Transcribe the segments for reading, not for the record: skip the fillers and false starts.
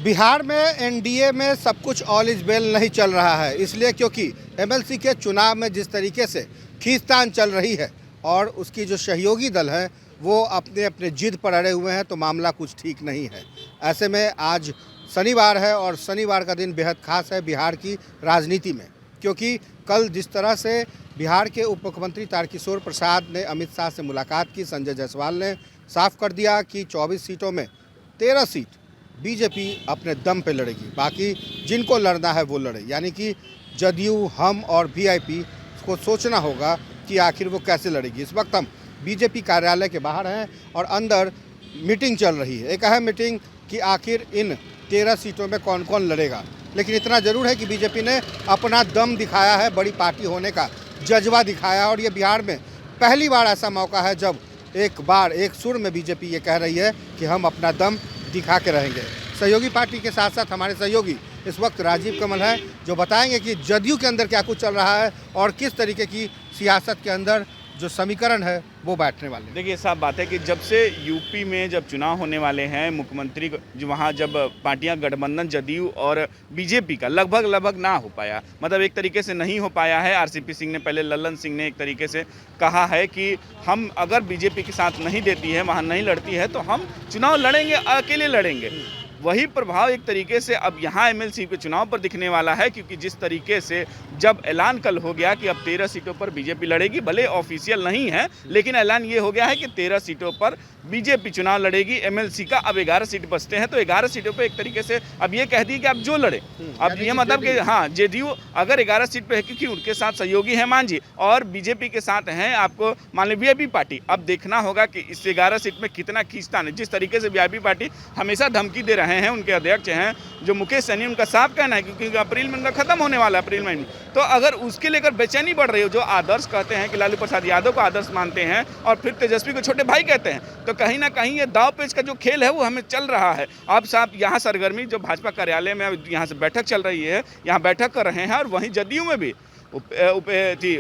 बिहार में एनडीए में सब कुछ ऑल इज वेल नहीं चल रहा है, इसलिए क्योंकि एमएलसी के चुनाव में जिस तरीके से खींचतान चल रही है और उसकी जो सहयोगी दल है वो अपने अपने जिद पर अड़े हुए हैं, तो मामला कुछ ठीक नहीं है। ऐसे में आज शनिवार है और शनिवार का दिन बेहद खास है बिहार की राजनीति में, क्योंकि कल जिस तरह से बिहार के उप मुख्यमंत्री तारकिशोर प्रसाद ने अमित शाह से मुलाकात की, संजय जायसवाल ने साफ कर दिया कि 24 सीटों में 13 सीट बीजेपी अपने दम पे लड़ेगी, बाकी जिनको लड़ना है वो लड़े। यानी कि जदयू, हम और वीआईपी को सोचना होगा कि आखिर वो कैसे लड़ेगी। इस वक्त हम बीजेपी कार्यालय के बाहर हैं और अंदर मीटिंग चल रही है, एक अहम मीटिंग कि आखिर इन 13 सीटों में कौन कौन लड़ेगा। लेकिन इतना ज़रूर है कि बीजेपी ने अपना दम दिखाया है, बड़ी पार्टी होने का जज्बा दिखाया, और ये बिहार में पहली बार ऐसा मौका है जब एक बार एक सुर में बीजेपी ये कह रही है कि हम अपना दम दिखा के रहेंगे। सहयोगी पार्टी के साथ साथ हमारे सहयोगी इस वक्त राजीव कमल है, जो बताएंगे कि जदयू के अंदर क्या कुछ चल रहा है और किस तरीके की सियासत के अंदर जो समीकरण है वो बैठने वाले। देखिए, साफ बात है कि जब से यूपी में जब चुनाव होने वाले हैं, मुख्यमंत्री जो वहाँ जब पार्टियां गठबंधन जदयू और बीजेपी का लगभग ना हो पाया, मतलब एक तरीके से नहीं हो पाया है। आरसीपी सिंह ने पहले, लल्लन सिंह ने एक तरीके से कहा है कि हम अगर बीजेपी के साथ नहीं देती है, वहाँ नहीं लड़ती है, तो हम चुनाव लड़ेंगे, अकेले लड़ेंगे। वही प्रभाव एक तरीके से अब यहाँ एमएलसी के चुनाव पर दिखने वाला है, क्योंकि जिस तरीके से जब ऐलान कल हो गया कि अब 13 सीटों पर बीजेपी लड़ेगी, भले ऑफिशियल नहीं है लेकिन ऐलान ये हो गया है कि 13 सीटों पर बीजेपी चुनाव लड़ेगी। एमएलसी का अब 11 सीट बचते हैं, तो 11 सीटों पर एक तरीके से अब ये कह दी कि अब जो लड़े, अब ये मतलब कि हाँ, जेडीयू अगर 11 सीट पर है, क्योंकि उनके साथ सहयोगी है मांझी और बीजेपी के साथ हैं आपको मान लीजिए वीआईपी पार्टी। अब देखना होगा कि इस 11 सीट में कितना खींचतान है। जिस तरीके से वीआईपी पार्टी हमेशा धमकी दे रहे हैं, उनके अध्यक्ष हैं जो मुकेश सहनी, उनका साफ कहना है क्योंकि अप्रैल में उनका खत्म होने वाला है, अप्रैल महीने, तो अगर उसके लेकर बेचैनी बढ़ रही हो, जो आदर्श कहते हैं कि लालू प्रसाद यादव को आदर्श मानते हैं और फिर तेजस्वी को छोटे भाई कहते हैं, तो कहीं ना कहीं ये दाव पेच का जो खेल है वो हमें चल रहा है। अब साहब यहाँ सरगर्मी जो भाजपा कार्यालय में यहाँ से बैठक चल रही है, यहाँ बैठक कर रहे हैं, और वहीं जदयू में भी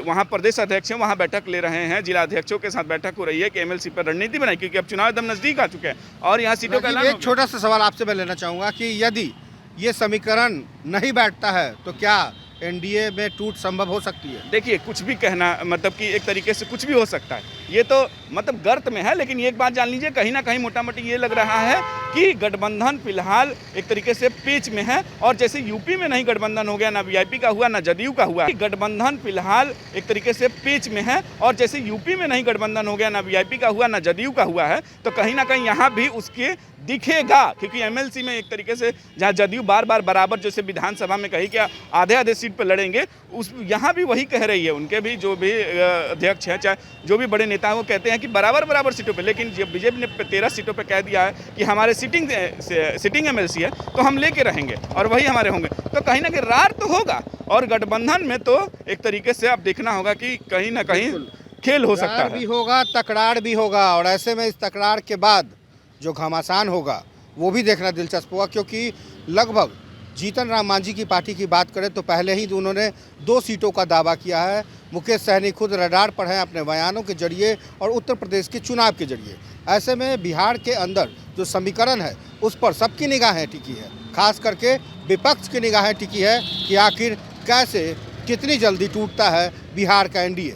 वहाँ प्रदेश अध्यक्ष हैं, वहाँ बैठक ले रहे हैं, जिला अध्यक्षों के साथ बैठक हो रही है कि एमएलसी पर रणनीति बनाई, क्योंकि अब चुनाव एकदम नजदीक आ चुके हैं और यहाँ सीटों का ऐलान। एक छोटा सा सवाल आपसे मैं लेना चाहूँगा कि यदि ये समीकरण नहीं बैठता है तो क्या एनडीए में टूट संभव हो सकती है? देखिए, कुछ भी कहना मतलब कि एक तरीके से कुछ भी हो सकता है, ये तो मतलब गर्त में है, लेकिन एक बात जान लीजिए, कहीं ना कहीं मोटा मोटी ये लग रहा है कि गठबंधन फिलहाल एक तरीके से पेच में है। और जैसे यूपी में नहीं गठबंधन हो गया, ना वीआईपी का हुआ ना जदयू का हुआ, गठबंधन फिलहाल एक तरीके से पेच में है, और जैसे यूपी में नहीं गठबंधन हो गया, ना वीआईपी का हुआ ना जदयू का हुआ है, तो कहीं ना कहीं यहाँ भी उसके दिखेगा। क्योंकि एमएलसी में एक तरीके से जहाँ जदयू बार बार बराबर जैसे विधानसभा में कही कि आधे सीट पर लड़ेंगे, उस यहाँ भी वही कह रही है, उनके भी जो भी अध्यक्ष हैं, चाहे जो भी बड़े नेता हैं, वो कहते हैं कि बराबर सीटों पे। लेकिन जब बीजेपी ने 13 सीटों पे कह दिया है कि हमारे सिटिंग एमएलसी है तो हम लेके रहेंगे और वही हमारे होंगे, तो कहीं ना कहीं रार तो होगा। और गठबंधन में तो एक तरीके से अब देखना होगा कि कहीं ना कहीं खेल हो सकता है, भी होगा, तकरार भी होगा, और ऐसे में इस तकरार के बाद जो घमासान होगा वो भी देखना दिलचस्प होगा, क्योंकि लगभग जीतन राम मांझी की पार्टी की बात करें तो पहले ही उन्होंने 2 सीटों का दावा किया है। मुकेश सहनी खुद रडार पर हैं अपने बयानों के जरिए और उत्तर प्रदेश के चुनाव के जरिए। ऐसे में बिहार के अंदर जो समीकरण है उस पर सबकी निगाहें टिकी है, खास करके विपक्ष की निगाहें टिकी है कि आखिर कैसे कितनी जल्दी टूटता है बिहार का एनडीए।